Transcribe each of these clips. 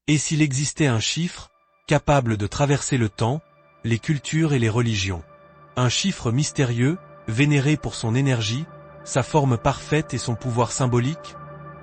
Et s'il existait un chiffre, capable de traverser le temps, les cultures et les religions? Un chiffre mystérieux, vénéré pour son énergie, sa forme parfaite et son pouvoir symbolique?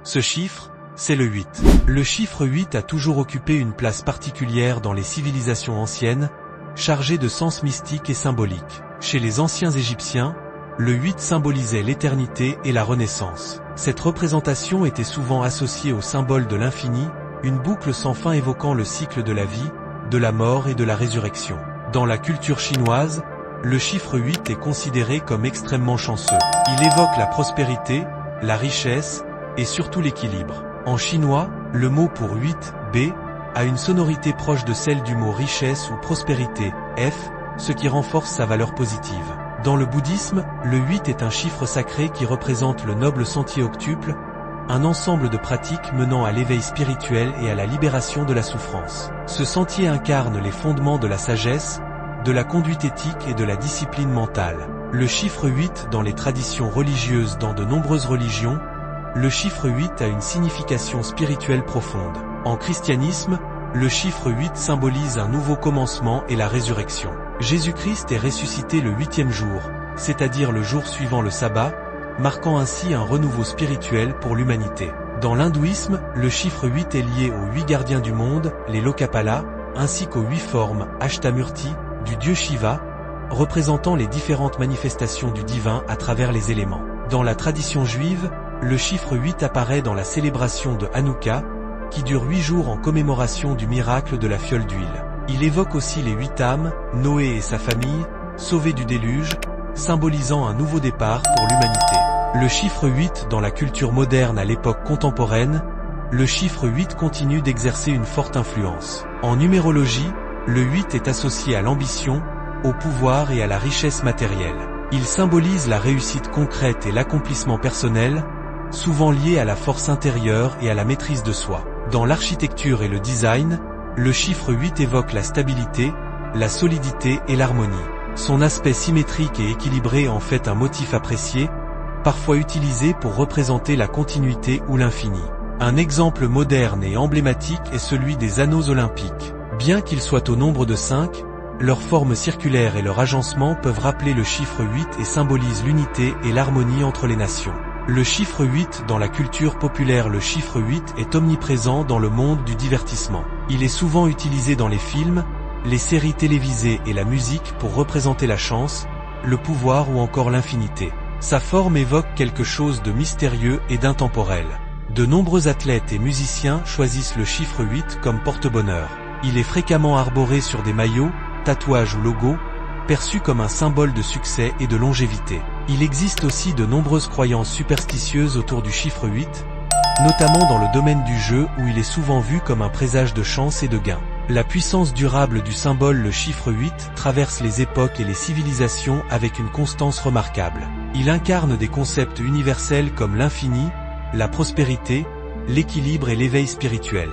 Ce chiffre, c'est le 8. Le chiffre 8 a toujours occupé une place particulière dans les civilisations anciennes, chargé de sens mystiques et symboliques. Chez les anciens Égyptiens, le 8 symbolisait l'éternité et la renaissance. Cette représentation était souvent associée au symbole de l'infini, une boucle sans fin évoquant le cycle de la vie, de la mort et de la résurrection. Dans la culture chinoise, le chiffre 8 est considéré comme extrêmement chanceux. Il évoque la prospérité, la richesse et surtout l'équilibre. En chinois, le mot pour 8, B, a une sonorité proche de celle du mot richesse ou prospérité, F, ce qui renforce sa valeur positive. Dans le bouddhisme, le 8 est un chiffre sacré qui représente le noble sentier octuple, un ensemble de pratiques menant à l'éveil spirituel et à la libération de la souffrance. Ce sentier incarne les fondements de la sagesse, de la conduite éthique et de la discipline mentale. Le chiffre 8 dans les traditions religieuses. Dans de nombreuses religions, le chiffre 8 a une signification spirituelle profonde. En christianisme, le chiffre 8 symbolise un nouveau commencement et la résurrection. Jésus-Christ est ressuscité le 8e jour, c'est-à-dire le jour suivant le sabbat, marquant ainsi un renouveau spirituel pour l'humanité. Dans l'hindouisme, le chiffre 8 est lié aux 8 gardiens du monde, les Lokapala, ainsi qu'aux 8 formes, Ashtamurti, du dieu Shiva, représentant les différentes manifestations du divin à travers les éléments. Dans la tradition juive, le chiffre 8 apparaît dans la célébration de Hanouka, qui dure 8 jours en commémoration du miracle de la fiole d'huile. Il évoque aussi les 8 âmes, Noé et sa famille, sauvés du déluge, symbolisant un nouveau départ pour l'humanité. Le chiffre 8 dans la culture moderne à l'époque contemporaine, le chiffre 8 continue d'exercer une forte influence. En numérologie, le 8 est associé à l'ambition, au pouvoir et à la richesse matérielle. Il symbolise la réussite concrète et l'accomplissement personnel, souvent lié à la force intérieure et à la maîtrise de soi. Dans l'architecture et le design, le chiffre 8 évoque la stabilité, la solidité et l'harmonie. Son aspect symétrique et équilibré en fait un motif apprécié, parfois utilisé pour représenter la continuité ou l'infini. Un exemple moderne et emblématique est celui des anneaux olympiques. Bien qu'ils soient au nombre de 5, leur forme circulaire et leur agencement peuvent rappeler le chiffre 8 et symbolisent l'unité et l'harmonie entre les nations. Le chiffre 8 dans la culture populaire. Le chiffre 8 est omniprésent dans le monde du divertissement. Il est souvent utilisé dans les films, les séries télévisées et la musique pour représenter la chance, le pouvoir ou encore l'infinité. Sa forme évoque quelque chose de mystérieux et d'intemporel. De nombreux athlètes et musiciens choisissent le chiffre 8 comme porte-bonheur. Il est fréquemment arboré sur des maillots, tatouages ou logos, perçu comme un symbole de succès et de longévité. Il existe aussi de nombreuses croyances superstitieuses autour du chiffre 8, notamment dans le domaine du jeu où il est souvent vu comme un présage de chance et de gain. La puissance durable du symbole le chiffre 8 traverse les époques et les civilisations avec une constance remarquable. Il incarne des concepts universels comme l'infini, la prospérité, l'équilibre et l'éveil spirituel.